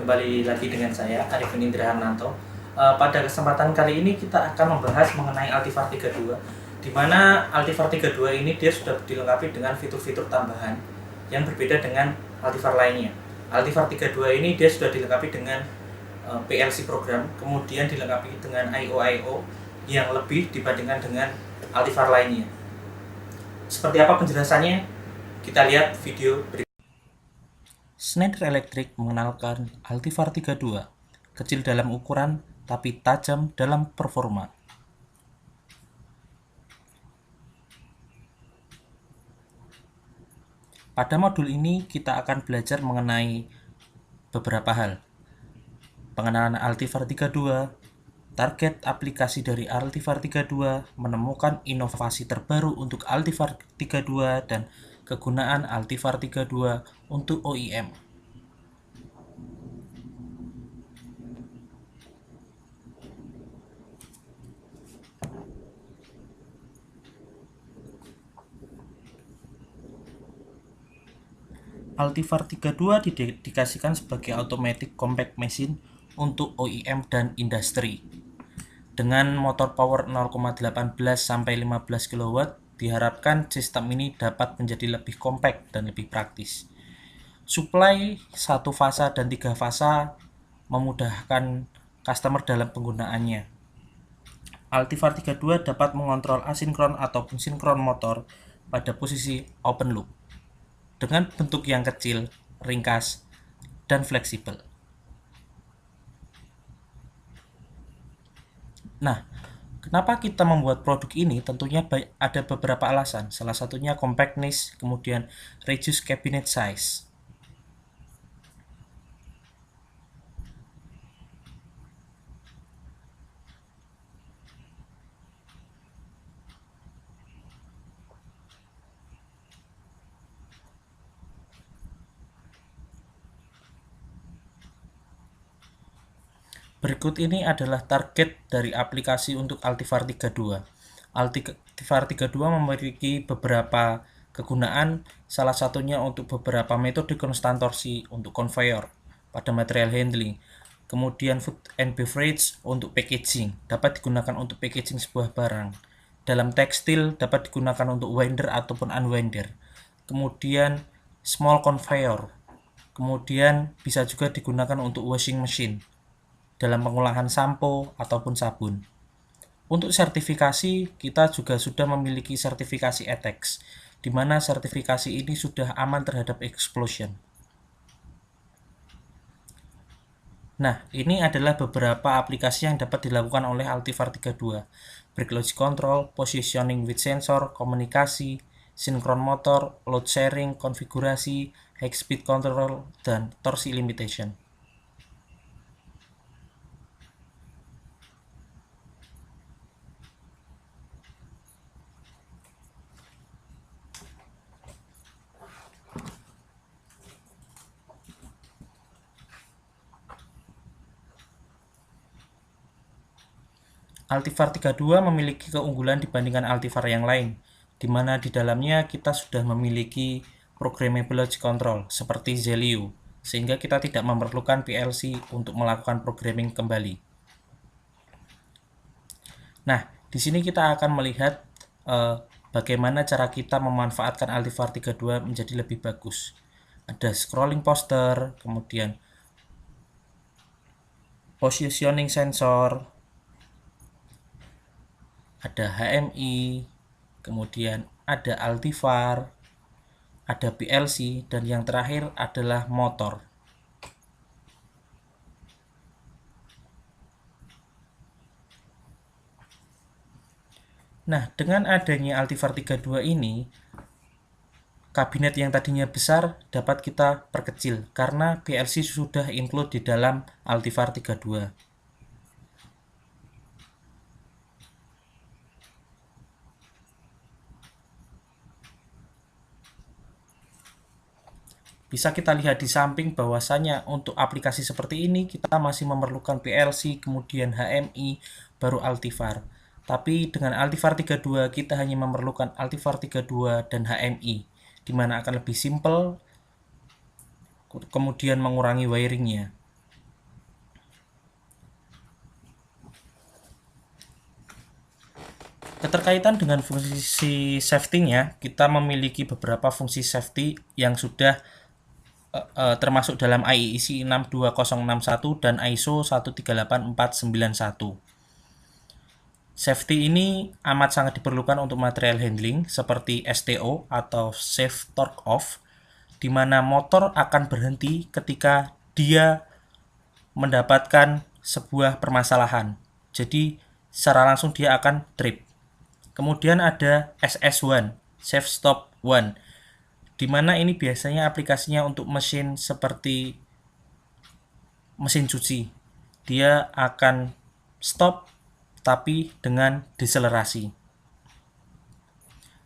kembali lagi dengan saya Arifin Indra Harnanto. Pada kesempatan kali ini kita akan membahas mengenai Altifar 32, di mana Altifar 32 ini dia sudah dilengkapi dengan fitur-fitur tambahan yang berbeda dengan Altifar lainnya. Altifar 32 ini dia sudah dilengkapi dengan PLC program, kemudian dilengkapi dengan I/O yang lebih dibandingkan dengan Altifar lainnya. Seperti apa penjelasannya? Kita lihat video berikut. Schneider Electric mengenalkan Altifar 32, kecil dalam ukuran tapi tajam dalam performa. Pada modul ini kita akan belajar mengenai beberapa hal. Pengenalan Altifar 32, target aplikasi dari Altifar 32, menemukan inovasi terbaru untuk Altifar 32, dan kegunaan Altifar 32 untuk OEM. Altifar 32 didedikasikan sebagai automatic compact machine untuk OEM dan industri. Dengan motor power 0,18 sampai 15 kW, diharapkan sistem ini dapat menjadi lebih compact dan lebih praktis. Supply 1 fasa dan 3 fasa memudahkan customer dalam penggunaannya. Altifar 32 dapat mengontrol asinkron ataupun sinkron motor pada posisi open loop dengan bentuk yang kecil, ringkas, dan fleksibel. Nah, kenapa kita membuat produk ini? Tentunya ada beberapa alasan. Salah satunya compactness, kemudian reduce cabinet size. Berikut ini adalah target dari aplikasi untuk Altifar 32. Altifar 32 memiliki beberapa kegunaan, salah satunya untuk beberapa metode konstan torsi untuk conveyor pada material handling. Kemudian food and beverage untuk packaging, dapat digunakan untuk packaging sebuah barang. Dalam tekstil dapat digunakan untuk winder ataupun unwinder. Kemudian small conveyor, kemudian bisa juga digunakan untuk washing machine dalam pengolahan sampo ataupun sabun. Untuk sertifikasi, kita juga sudah memiliki sertifikasi ETEX, di mana sertifikasi ini sudah aman terhadap explosion. Nah, ini adalah beberapa aplikasi yang dapat dilakukan oleh Altifar 32. Brake logic control, positioning with sensor, komunikasi, sinkron motor, load sharing, konfigurasi, high speed control, dan torsi limitation. Altifar 32 memiliki keunggulan dibandingkan Altifar yang lain, di mana di dalamnya kita sudah memiliki programmable logic control seperti Zelio, sehingga kita tidak memerlukan PLC untuk melakukan programming kembali. Nah, di sini kita akan melihat bagaimana cara kita memanfaatkan Altifar 32 menjadi lebih bagus. Ada scrolling poster, kemudian positioning sensor, ada HMI, kemudian ada Altifar, ada PLC, dan yang terakhir adalah motor. Nah, dengan adanya Altifar 32 ini, kabinet yang tadinya besar dapat kita perkecil karena PLC sudah include di dalam Altifar 32. Bisa kita lihat di samping bahwasanya untuk aplikasi seperti ini kita masih memerlukan PLC, kemudian HMI, baru Altifar. Tapi dengan Altifar 32 kita hanya memerlukan Altifar 32 dan HMI, di mana akan lebih simple, kemudian mengurangi wiringnya. Keterkaitan dengan fungsi safety-nya, kita memiliki beberapa fungsi safety yang sudah termasuk dalam IEC 62061 dan ISO 138491. Safety ini amat sangat diperlukan untuk material handling seperti STO atau Safe Torque Off, di mana motor akan berhenti ketika dia mendapatkan sebuah permasalahan. Jadi secara langsung dia akan trip. Kemudian ada SS1, Safe Stop 1, di mana ini biasanya aplikasinya untuk mesin seperti mesin cuci. Dia akan stop tapi dengan deselerasi.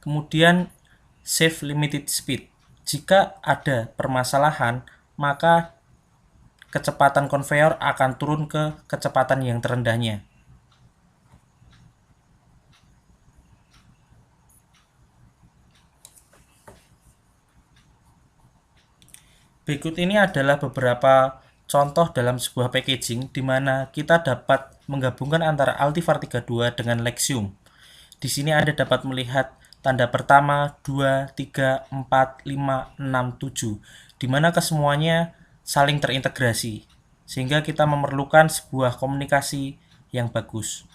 Kemudian Safe Limited Speed. Jika ada permasalahan, maka kecepatan konveyor akan turun ke kecepatan yang terendahnya. Berikut ini adalah beberapa contoh dalam sebuah packaging di mana kita dapat menggabungkan antara Altivar 32 dengan Lexium. Di sini Anda dapat melihat tanda pertama, 2, 3, 4, 5, 6, 7, di mana kesemuanya saling terintegrasi, sehingga kita memerlukan sebuah komunikasi yang bagus.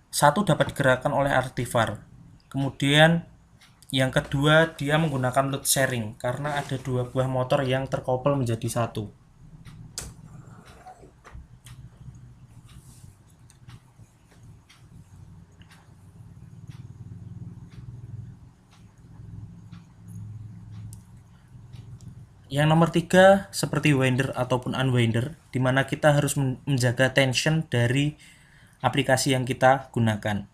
Satu dapat digerakkan oleh Altivar. Kemudian yang kedua, dia menggunakan load sharing karena ada dua buah motor yang terkoppel menjadi satu. Yang nomor tiga, seperti winder ataupun unwinder, di mana kita harus menjaga tension dari aplikasi yang kita gunakan.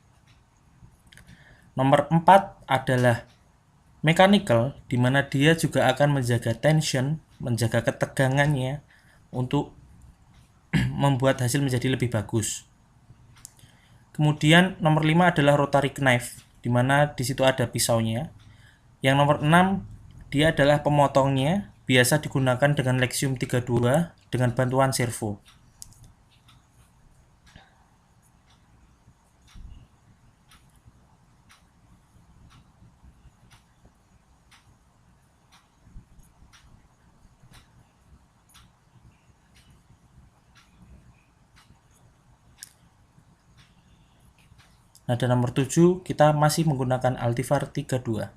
Nomor 4 adalah mechanical, di mana dia juga akan menjaga tension, menjaga ketegangannya untuk membuat hasil menjadi lebih bagus. Kemudian nomor 5 adalah rotary knife, di mana di situ ada pisaunya. Yang nomor 6, dia adalah pemotongnya, biasa digunakan dengan Lexium 32 dengan bantuan servo. Nah, dan nomor 7 kita masih menggunakan Altivar 32.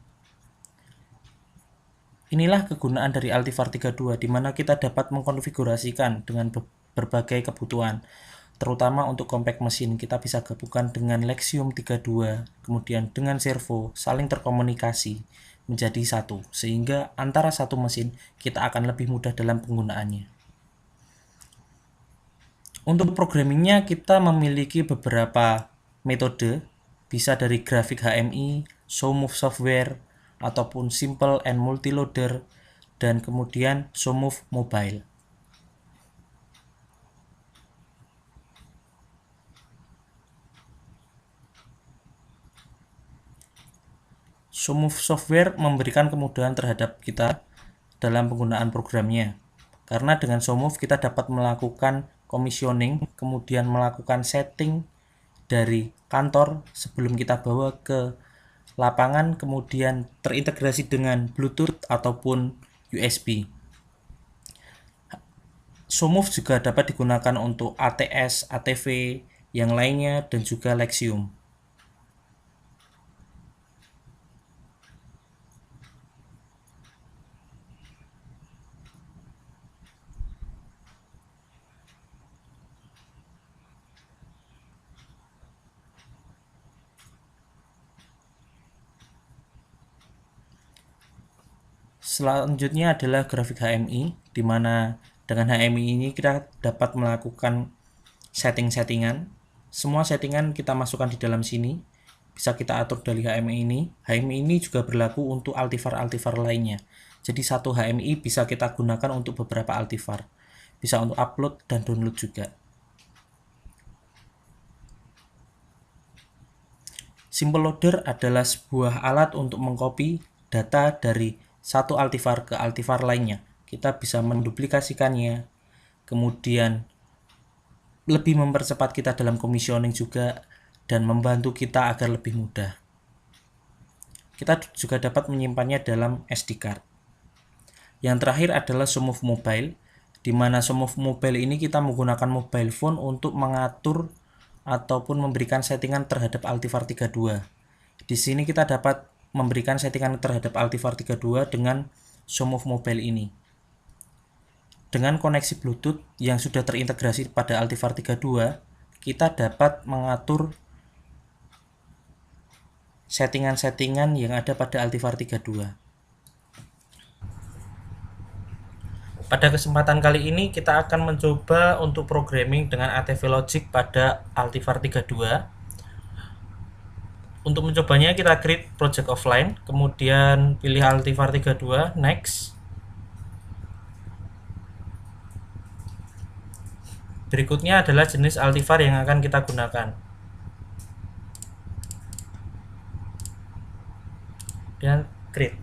Inilah kegunaan dari Altivar 32, di mana kita dapat mengkonfigurasikan dengan berbagai kebutuhan. Terutama untuk compact mesin, kita bisa gabungkan dengan Lexium 32, kemudian dengan servo, saling terkomunikasi menjadi satu, sehingga antara satu mesin kita akan lebih mudah dalam penggunaannya. Untuk programmingnya kita memiliki beberapa metode, bisa dari grafik HMI, SoMove software, ataupun simple and multiloader, dan kemudian SoMove mobile. SoMove software memberikan kemudahan terhadap kita dalam penggunaan programnya. Karena dengan SoMove kita dapat melakukan commissioning, kemudian melakukan setting dari kantor sebelum kita bawa ke lapangan, kemudian terintegrasi dengan Bluetooth ataupun USB. SoMove juga dapat digunakan untuk ATS, ATV, yang lainnya, dan juga Lexium. Selanjutnya adalah grafik HMI, di mana dengan HMI ini kita dapat melakukan setting-settingan. Semua settingan kita masukkan di dalam sini, bisa kita atur dari HMI ini. HMI ini juga berlaku untuk Altivar-Altivar lainnya. Jadi satu HMI bisa kita gunakan untuk beberapa Altivar. Bisa untuk upload dan download juga. Simple Loader adalah sebuah alat untuk mengcopy data dari satu Altivar ke Altivar lainnya. Kita bisa menduplikasikannya, kemudian lebih mempercepat kita dalam commissioning juga, dan membantu kita agar lebih mudah. Kita juga dapat menyimpannya dalam SD card. Yang terakhir adalah SoMove Mobile, di mana SoMove Mobile ini kita menggunakan mobile phone untuk mengatur ataupun memberikan settingan terhadap Altifar 32. Di sini kita dapat memberikan settingan terhadap Altifar 32 dengan SoMove Mobile ini. Dengan koneksi Bluetooth yang sudah terintegrasi pada Altifar 32, kita dapat mengatur settingan-settingan yang ada pada Altifar 32. Pada kesempatan kali ini kita akan mencoba untuk programming dengan ATV Logic pada Altifar 32. Untuk mencobanya kita create project offline, kemudian pilih Altifar 32, next. Berikutnya adalah jenis Altifar yang akan kita gunakan. Dan create.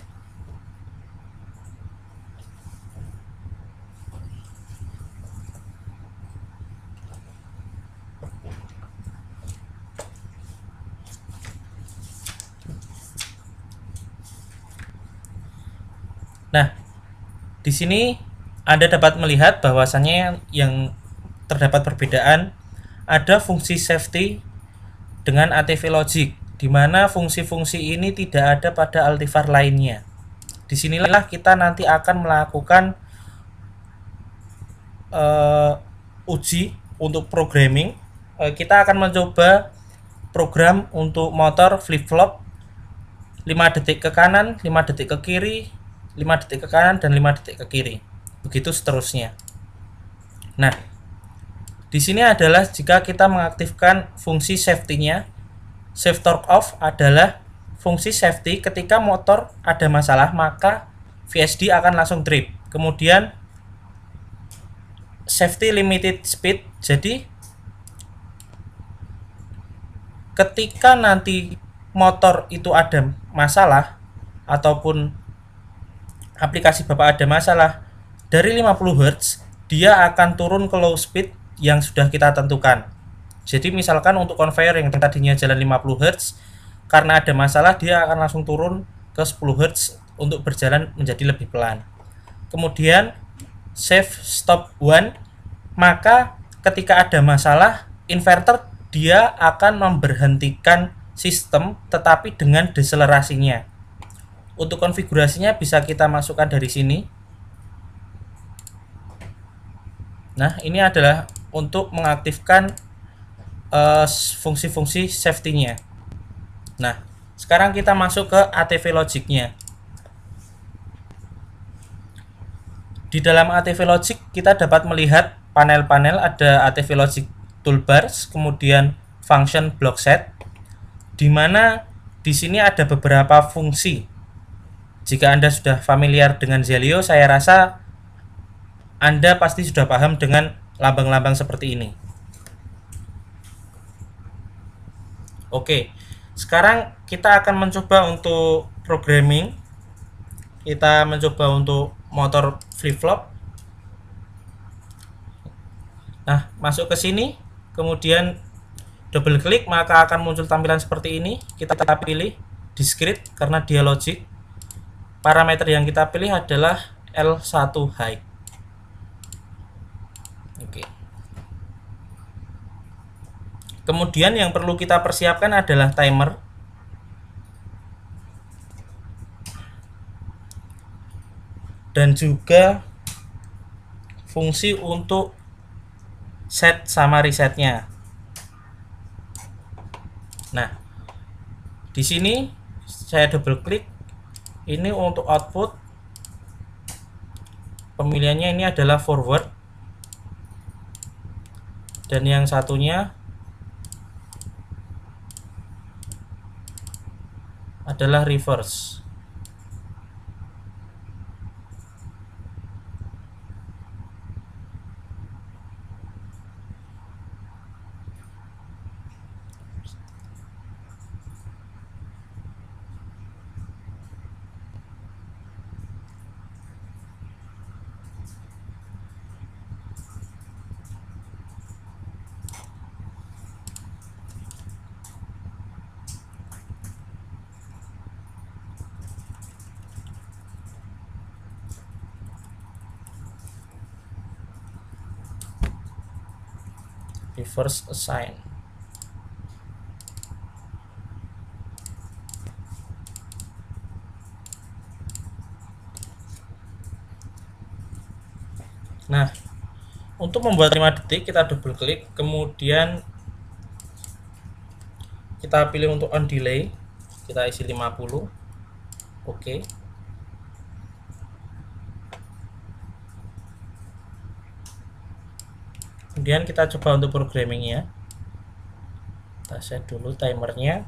Nah, di sini Anda dapat melihat bahwasannya yang terdapat perbedaan ada fungsi safety dengan ATV Logic, di mana fungsi-fungsi ini tidak ada pada Altifar lainnya. Disinilah kita nanti akan melakukan uji untuk programming. Kita akan mencoba program untuk motor flip-flop 5 detik ke kanan, 5 detik ke kiri, 5 detik ke kanan, dan 5 detik ke kiri. Begitu seterusnya. Nah, di sini adalah jika kita mengaktifkan fungsi safety-nya. Save torque off adalah fungsi safety ketika motor ada masalah, maka VSD akan langsung trip. Kemudian safety limited speed, jadi ketika nanti motor itu ada masalah ataupun aplikasi Bapak ada masalah, dari 50 Hz dia akan turun ke low speed yang sudah kita tentukan. Jadi misalkan untuk conveyor yang tadinya jalan 50 Hz, karena ada masalah dia akan langsung turun ke 10 Hz untuk berjalan menjadi lebih pelan. Kemudian save stop one, maka ketika ada masalah inverter dia akan memberhentikan sistem tetapi dengan deselerasinya. Untuk konfigurasinya bisa kita masukkan dari sini. Nah, ini adalah untuk mengaktifkan fungsi-fungsi safety-nya. Nah, sekarang kita masuk ke ATV Logic-nya. Di dalam ATV Logic kita dapat melihat panel-panel, ada ATV Logic Toolbars, kemudian Function Block Set, di mana di sini ada beberapa fungsi. Jika Anda sudah familiar dengan Zelio, saya rasa Anda pasti sudah paham dengan lambang-lambang seperti ini. Oke, sekarang kita akan mencoba untuk programming. Kita mencoba untuk motor flip-flop. Nah, masuk ke sini, kemudian double klik, maka akan muncul tampilan seperti ini. Kita pilih discrete karena dia logic. Parameter yang kita pilih adalah L1 height. Oke. Kemudian yang perlu kita persiapkan adalah timer. Dan juga fungsi untuk set sama resetnya. Nah, di sini saya double klik. Ini untuk output. Pemilihannya ini adalah forward. Dan yang satunya adalah reverse. reverse assign. Nah, untuk membuat 5 detik kita double klik, kemudian kita pilih untuk on delay, kita isi 50. Oke. Kemudian kita coba untuk programmingnya, kita set dulu timernya.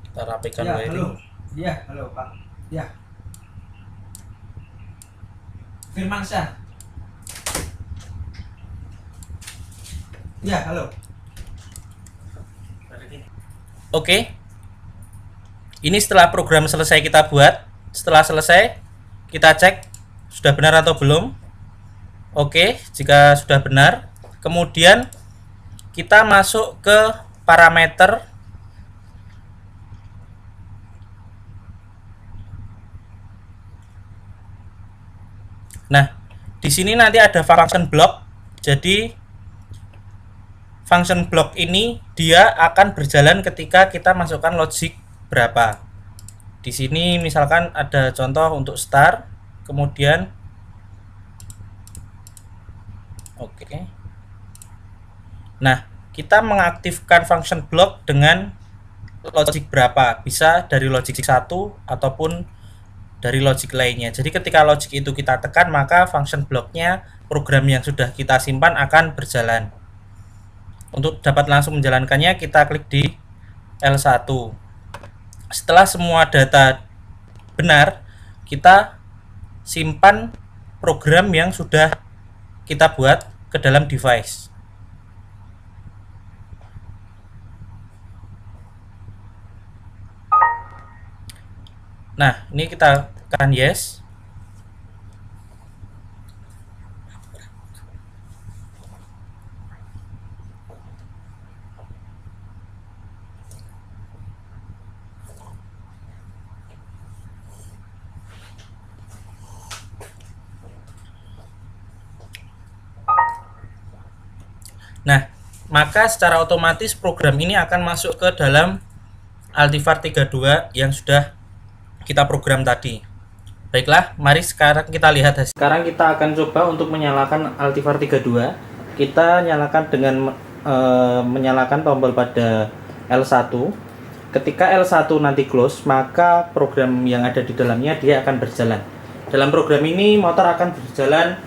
Kita rapikan Ya, wiring. halo. Ya, halo Pak. Ya. Firmansyah. Ya, halo. Oke. Ini setelah program selesai kita buat. Setelah selesai, kita cek sudah benar atau belum. Oke, jika sudah benar, kemudian kita masuk ke parameter. Nah, di sini nanti ada function block. Jadi function block ini dia akan berjalan ketika kita masukkan logic berapa. Di sini misalkan ada contoh untuk start, kemudian oke. Nah, kita mengaktifkan function block dengan logic berapa? Bisa dari logic 1 ataupun dari logic lainnya. Jadi ketika logic itu kita tekan, maka function blocknya program yang sudah kita simpan akan berjalan. Untuk dapat langsung menjalankannya, kita klik di L1. Setelah semua data benar, kita simpan program yang sudah kita buat ke dalam device. Nah, ini kita tekan yes. Nah, maka secara otomatis program ini akan masuk ke dalam Altifar 32 yang sudah kita program tadi. Baiklah, mari sekarang kita lihat hasil. Sekarang kita akan coba untuk menyalakan Altifar 32. Kita nyalakan dengan menyalakan tombol pada L1. Ketika L1 nanti close, maka program yang ada di dalamnya dia akan berjalan. Dalam program ini motor akan berjalan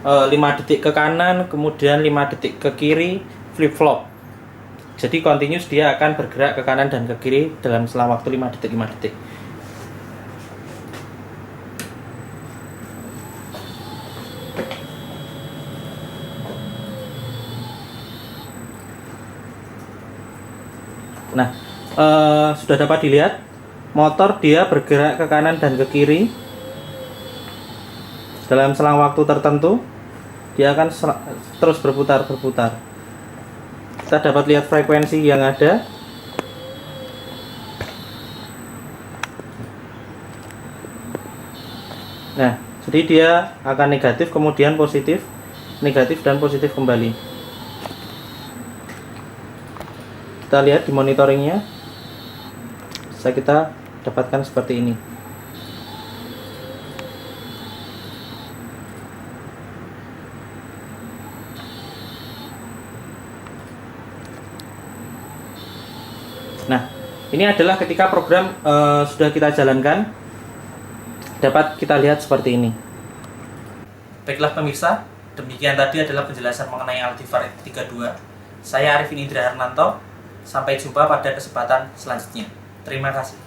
5 detik ke kanan, kemudian 5 detik ke kiri, flip flop. Jadi continuous, dia akan bergerak ke kanan dan ke kiri dalam selang waktu 5 detik 5 detik. Nah, sudah dapat dilihat motor dia bergerak ke kanan dan ke kiri dalam selang waktu tertentu. Dia akan terus berputar. Kita dapat lihat frekuensi yang ada. Nah, jadi dia akan negatif, kemudian positif, negatif, dan positif kembali. Kita lihat di monitoringnya, bisa kita dapatkan seperti ini. Nah, ini adalah ketika program sudah kita jalankan, dapat kita lihat seperti ini. Baiklah pemirsa, demikian tadi adalah penjelasan mengenai Altifar 32. Saya Arifin Indra Harnanto. Sampai jumpa pada kesempatan selanjutnya. Terima kasih.